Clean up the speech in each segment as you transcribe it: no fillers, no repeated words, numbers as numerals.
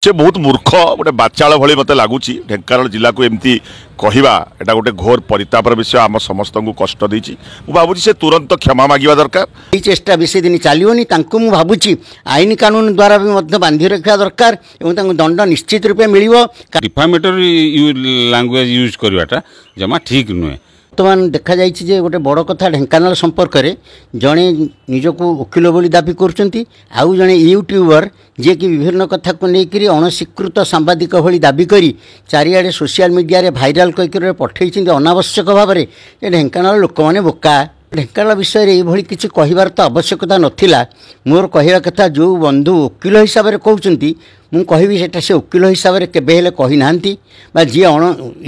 से बहुत मूर्ख गोटे बाचाल भाई मत लगुच ढेंकानाल जिला को एमती कहवा एटा गोटे घोर परितापर विषय आम समस्त को कष्ट देछि भावुँ से तुरंत क्षमा मांगा दरकार। ये चेष्टा बेसी दिन चलनी भावुँ आईन कानून द्वारा भी बांधि रखा दरकार और दंड निश्चित रूपे मिल डिफामेटरी लैंग्वेज यूज करवाटा जमा ठीक नुहे। बर्तमान देखा जाइए गोटे बड़ कथा ढेंकानाल संपर्क में जड़े निजक वकिल बोली दाबी करुँच आउ जड़े यूट्यूबर जी कि विभिन्न कथा को लेकर अणस्वीकृत सांबादिक भली दाबी करी चारिआडे सोशल मीडिया रे भाइराल कई पठे अनावश्यक भाव में ढेंकानाल लोक मैंने बोका ढेंकानाल विषय में ये किसी कहबार तो आवश्यकता नथिला। मोर कहवा कथा जो बंधु वकिल हिसाब से कहते मुझे कहबी से वकिल हिसाब से केबे कही ना जी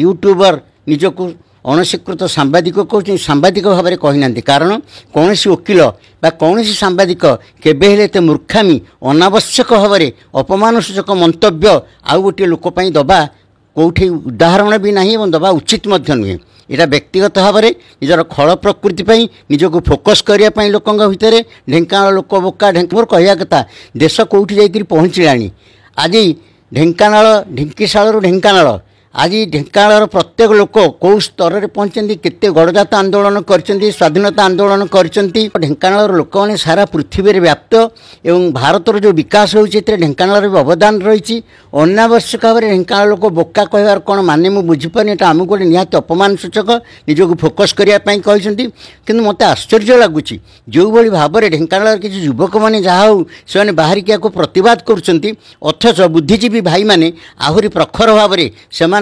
यूट्यूबर निजक अणस्वीकृत सांबादिक कहते सांबादिक भाव में कही ना कारण कौन वकिल बा कौन सांबादिक केबे एत मूर्खामी अनावश्यक भाव में अपमानसूचक मंतव्य आउ गोटे लोकपाई दबा कौटे उदाहरण भी ना और दबा उचित नुहे। यहाँ व्यक्तिगत भाव में निजर खल प्रकृति निजक फोकस करने लोकों भितर ढेंकानाल लोक बोका मोर कहवा कथा देश कौटी जाकर पहुँचलानी आज ढेंकानाल ढिंकीशाल ढेंकानाल आज ढेंकानाल प्रत्येक लोक कौ स्तर में पहुँचती केते गणजात आंदोलन कर स्वाधीनता आंदोलन कर ढेंकानाल लोक मैंने सारा पृथ्वी में व्याप्त एवं भारतर जो विकास होती ढेंकानाल भी अवदान रही अनावश्यक भाव में ढेंकानाल लोक बोका कहबार कौन माने मुझे बुझीपारे आमको गोटे निहाती अपमान सूचक निजक फोकस करने कहते कि मत आश्चर्य लगुच जो भाव में ढेंकानाल किसी युवक मैंने जहाँ हो से बाहर क्या प्रतिवाद कर अथच बुद्धिजीवी भाई मैंने आहरी प्रखर भाव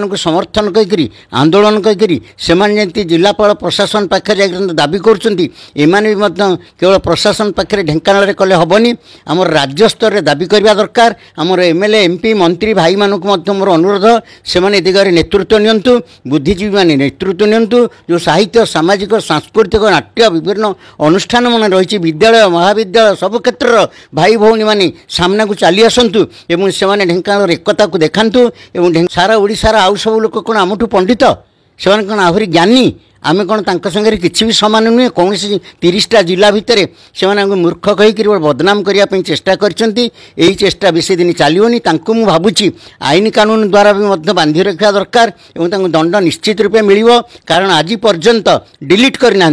में समर्थन कहीकि आंदोलन कहीकि जिलापाल प्रशासन पाखे दाबी करें केवल प्रशासन पाखे ढेंकानाल कले हेनी आम राज्य स्तर में दाबी करवा दरकार आमर एमएलए एमपी मंत्री भाई मानक मोर अनुरोध से दिगरे नेतृत्व नियंतु बुद्धिजीवी माने नेतृत्व नियंतु जो साहित्य सामाजिक सांस्कृतिक नाट्य विभिन्न अनुष्ठान मान रही विद्यालय महाविद्यालय सब क्षेत्र भाई भौणी माने सामना को चली आसतु एवं से ढेंकानाल एकता को देखातु एवं सारा ओडिशार आउ सब लोक कौन आमठू पंडित से कौन आहरी ज्ञानी आमे कौन तांका संगे किसी भी सामान नुहे कौन 30टा जिला भितर से मूर्ख कहीकि बदनाम करने चेष्टा कर चेष्टा बेसी दिन चलनी भावुँ आईन कानून द्वारा भी बांधि रखा दरकार और दंड निश्चित रूपे मिल कारण आज पर्यंत डिलीट करना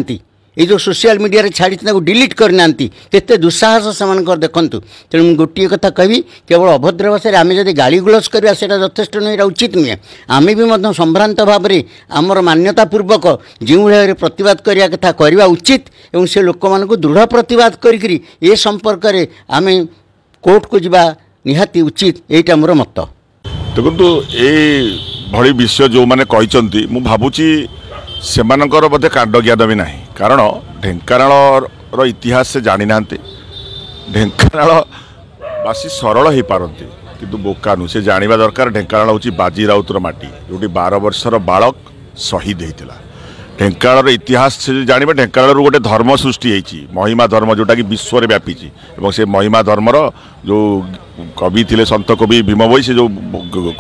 ये जो सोशल मीडिया रे छाड़ी डिलीट करना केते दुस्साहस से देखूँ तेणु गोटे कथा कहि केवल अभद्र भाषा आम जब गाड़ी गुलस करवा यथेष्ट नुहे उचित नुहे आम भी संभ्रांत भाव में आमर मान्यतापूर्वक जो भाव प्रतिवाद करने कथा करवा उचित और से लोक मान दृढ़ प्रतिवाद करी ए संपर्क में आम कोर्ट को जावा निहाती उचित यहीटा मोर मत। देखो ये विषय जो मैंने कहते मुझे भावुची सेमानकर बोधे कांड ज्ञान भी नहीं कारण ढेंकानाल इतिहास से जानी ना ढेंकानालवासी सरल हो पारती किंतु बोका नु से जानिबा दरकार ढेंकानाल हूँ बाजी राउतर माटी जो 12 वर्षर बालक शहीद होता ढेंकानाल इतिहास से जानवे ढेंकानाल गोटे धर्म सृष्टि होती महिमा धर्म जोटा कि विश्व में व्यापी से महिमा धर्मर जो कवि थे सत कवि भीम भई से जो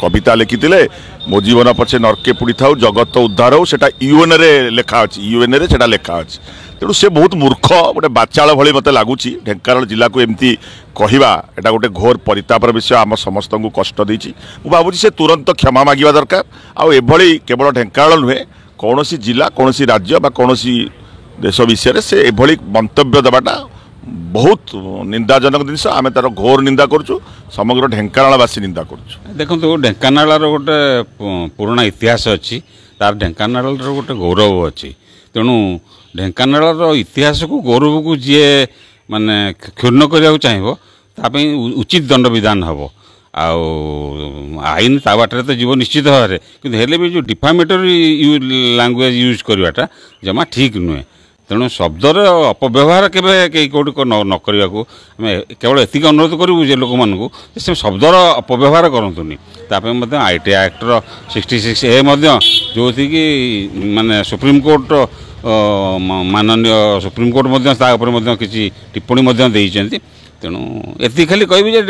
कविता लिखिते मो जीवन पछे नरके पुड़ी था जगत उद्धार हो सेटा यूएन रे लेखा अच्छी यूएन रे सेटा लेखा अच्छी तेणु से बहुत मूर्ख गोटे बाचाल भाई मत लगुच ढेंकानाल जिला को एमती कहवा एटा गोटे घोर परितापर विषय आम समस्त को कष्ट देछि भावुँ से तुरंत क्षमा मांगा दरकार आभली केवल ढेंकानाल नुहे कौन जिला कौन राज्य बा कौन देश विषय से एभली मंतव्य देवाटा बहुत निंदाजनक जिनस आम तार घोर निंदा करुँ समग्र ढेंकानालवासी निंदा करुँ। देखो ढेंकानाल गोटे पुराना इतिहास अच्छी तार ढेंकानाल गोटे गौरव अच्छी तेणु ढेंकानाल इतिहास को गौरव को जी माने क्षुण्ण करने चाहिए उचित दंड विधान हम आईन ता बाटर तो जीव निश्चित भाव में कि भी जो डिफामेटरी लैंग्वेज यूज करवाटा जमा ठीक नुहे तेणु शब्दर अपव्यवहार के कौट न करने को केवल एतिक अनुरोध करूँ जे लोक मानू से शब्दर अपव्यवहार करतुनि आईटी एक्टर 66A जो थी कि माने सुप्रीम कोर्ट माननीय सुप्रीम कोर्ट किसी टिप्पणी देते ତେଣୁ ଏତିକି ଖାଲି କହିବି ଯେ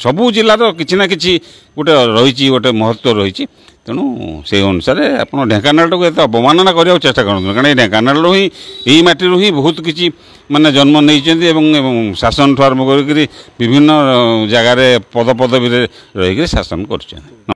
ସବୁ ଜିଲ୍ଲାର କିଛି ନା କିଛି ଗୋଟେ ରହିଛି, ଗୋଟେ ମହତ୍ତ୍ୱ ରହିଛି। ତେଣୁ ସେଇ ଅନୁସାରେ ଆପଣ ଢେଙ୍କାନାଳଟାକୁ ଏତେ ଅବମାନନା କରିବାକୁ ଚେଷ୍ଟା କରନ୍ତୁ, କାରଣ ଏଇ ଢେଙ୍କାନାଳରୁ ହିଁ, ଏଇ ମାଟିରୁ ହିଁ ବହୁତ କିଛି ମାନେ ଜନ୍ମ ନେଇଛନ୍ତି ଏବଂ ଶାସନଠୁ ଆରମ୍ଭ କରିକିରି ବିଭିନ୍ନ ଜାଗାରେ ପଦପଦବୀରେ ରହିକିରି ଶାସନ କରୁଛନ୍ତି।